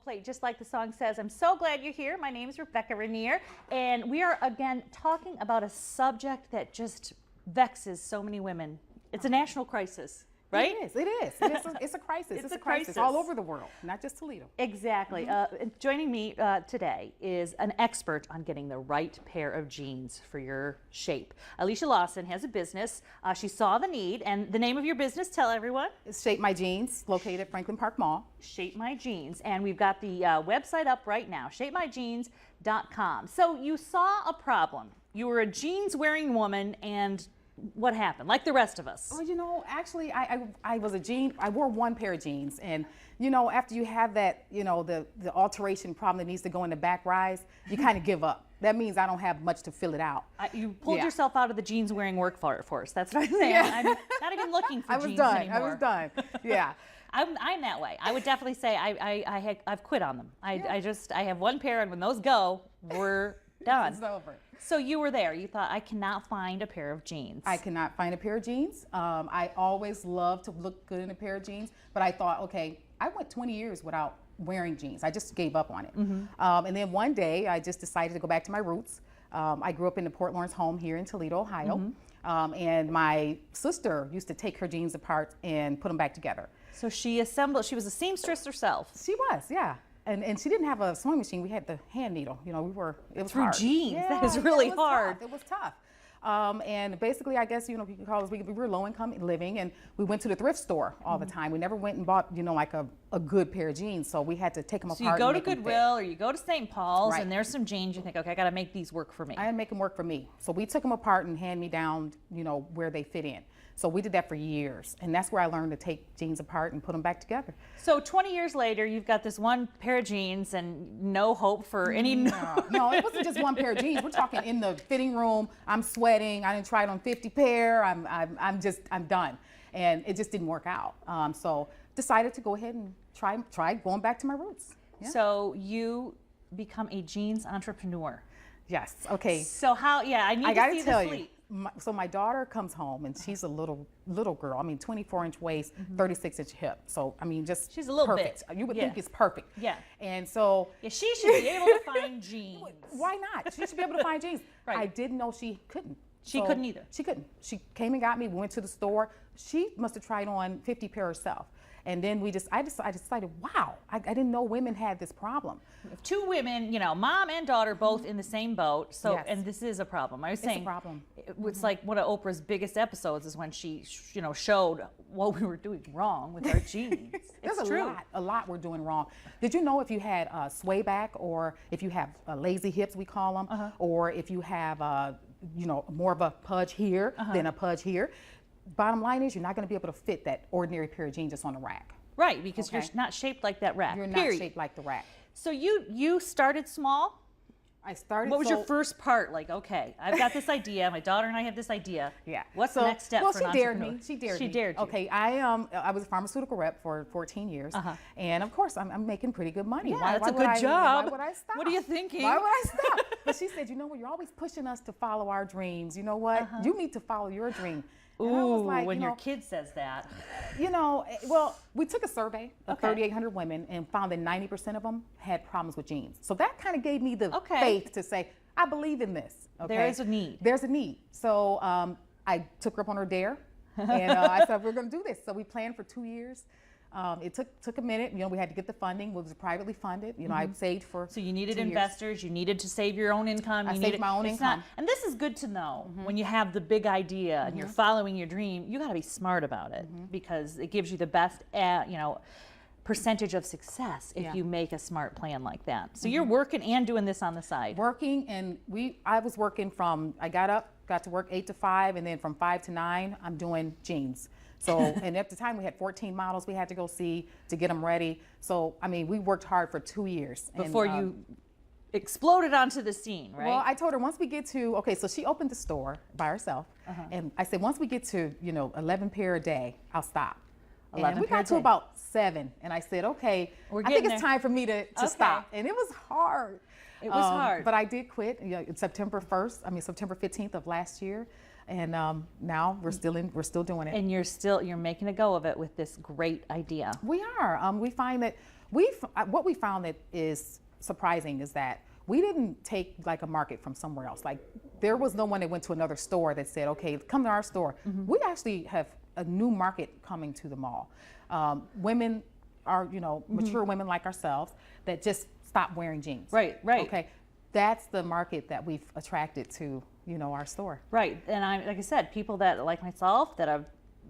plate, just like the song says. I'm so glad you're here. My name is Rebecca Rainier, and we are again talking about a subject that just vexes so many women. It's a national crisis, right? It is. It's a crisis. It's a crisis all over the world, not just Toledo. Exactly. Joining me today is an expert on getting the right pair of jeans for your shape. Alicia Lawson has a business. She saw the need, and the name of your business, tell everyone. It's Shape My Jeans, located at Franklin Park Mall. Shape My Jeans, and we've got the website up right now, shapemyjeans.com. So you saw a problem. You were a jeans-wearing woman, and what happened? Like the rest of us. Well, you know, actually, I wore one pair of jeans, and you know, after you have that, you know, the alteration problem that needs to go in the back rise, you kind of give up. That means I don't have much to fill it out. You pulled yourself out of the jeans wearing workforce. That's what I'm saying. Yeah. I'm not even looking for jeans anymore. I was done. Yeah. I'm that way. I would definitely say I've quit on them. I have one pair, and when those go, we're done. It's over. So you were there. You thought, I cannot find a pair of jeans. I cannot find a pair of jeans. I always loved to look good in a pair of jeans, but I thought, okay, I went 20 years without wearing jeans. I just gave up on it. And then one day, I just decided to go back to my roots. I grew up in the Port Lawrence home here in Toledo, Ohio. And my sister used to take her jeans apart and put them back together. So she was a seamstress herself. She was, yeah. And she didn't have a sewing machine. We had the hand needle. You know, it was through hard. jeans. Yeah, that is really hard. It was tough. And basically, I guess, you know, you could call us, we were low income living, and we went to the thrift store all the time. We never went and bought, you know, like a good pair of jeans. So we had to take them apart. So you go to Goodwill or you go to St. Paul's, right, and there's some jeans you think, okay, I got to make these work for me. I had to make them work for me. So we took them apart and hand me down, you know, where they fit in. So we did that for years, and that's where I learned to take jeans apart and put them back together. So 20 years later, you've got this one pair of jeans and no hope for any... No, it wasn't just one pair of jeans. We're talking in the fitting room. I'm sweating. I didn't try it on 50 pair. I'm done. And it just didn't work out. So decided to go ahead and try going back to my roots. Yeah. So you become a jeans entrepreneur. Yes. Okay. So how? Yeah, I need to see the fleet. So my daughter comes home, and she's a little girl. I mean, 24-inch waist, 36-inch hip. So I mean, just she's a little perfect. You would think it's perfect. Yeah. And so she should be able to find jeans. Why not? She should be able to find jeans. Right. I didn't know she couldn't. She couldn't either. She couldn't. She came and got me. We went to the store. She must have tried on 50 pair herself. And then I decided, wow, I didn't know women had this problem. Two women, you know, mom and daughter, both in the same boat. So, yes. And this is a problem. I was saying, it's a problem. It's like one of Oprah's biggest episodes is when she, you know, showed what we were doing wrong with our jeans. There's a lot we're doing wrong. Did you know if you had sway back, or if you have lazy hips, we call them, or if you have, you know, more of a pudge here than a pudge here, bottom line is you're not going to be able to fit that ordinary pair of jeans that's on the rack. Right, because you're not shaped like that rack. You're not shaped like the rack. So you started small? I started. What was your first part? Like, okay, I've got this idea. My daughter and I have this idea. Yeah. What's the next step for an entrepreneur? She dared me. She dared you. Okay, I was a pharmaceutical rep for 14 years, and of course I'm making pretty good money. Yeah, that's a good job. Why would I stop? What are you thinking? Why would I stop? But she said, you know what? You're always pushing us to follow our dreams. You know what? You need to follow your dream. And I was like, when your kid says that. You know, well, we took a survey of 3,800 women and found that 90% of them had problems with jeans. So that kind of gave me the faith to say, I believe in this. Okay? There is a need. There's a need. So I took her up on her dare, and I said, we're going to do this. So we planned for 2 years. It took a minute. You know, we had to get the funding. It was privately funded. You know, I saved for. So you needed investors. You needed to save your own income. I saved my own income. And this is good to know when you have the big idea and you're following your dream. You got to be smart about it because it gives you the best, you know, percentage of success if you make a smart plan like that. So you're working and doing this on the side. Working, and I was working from. I got to work 8 to 5, and then from 5 to 9, I'm doing jeans. So, and at the time we had 14 models we had to go see to get them ready. So, I mean, we worked hard for 2 years. Before you exploded onto the scene, right? Well, I told her once we get to, okay, so she opened the store by herself. And I said, once we get to, you know, 11 pair a day, I'll stop. And we got to about 7. And I said, okay, I think it's time for me to stop. And it was hard. It was hard. But I did quit, you know, September 15th of last year. And now we're still doing it. And you're making a go of it with this great idea. We are. We find that What we found that is surprising is that we didn't take like a market from somewhere else. Like there was no one that went to another store that said, okay, come to our store. We actually have a new market coming to the mall. Women are, mature women like ourselves that just stop wearing jeans. Right. Okay. That's the market that we've attracted to, our store. Right. And like I said, people that like myself that have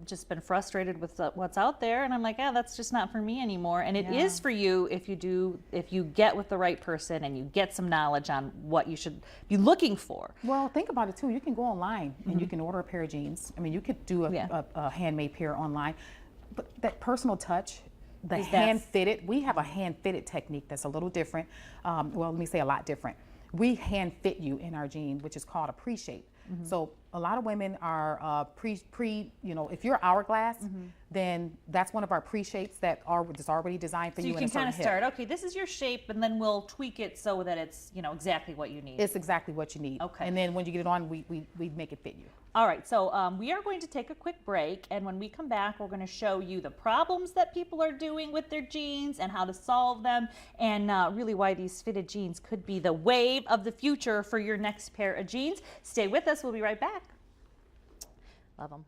just been frustrated with what's out there, and I'm like, that's just not for me anymore. And it is for you if you get with the right person and you get some knowledge on what you should be looking for. Well, think about it too. You can go online and you can order a pair of jeans. I mean, you could do a handmade pair online, but that personal touch, the hand fitted, we have a hand fitted technique that's a little different. Well, let me say a lot different. We hand fit you in our jean, which is called a pre-shape. So a lot of women are if you're hourglass, then that's one of our pre-shapes that is already designed for you. So you can kind of start, okay, this is your shape, and then we'll tweak it so that it's, exactly what you need. It's exactly what you need. Okay. And then when you get it on, we make it fit you. All right, so we are going to take a quick break, and when we come back, we're going to show you the problems that people are doing with their jeans and how to solve them, and really why these fitted jeans could be the wave of the future for your next pair of jeans. Stay with us. We'll be right back. Love them.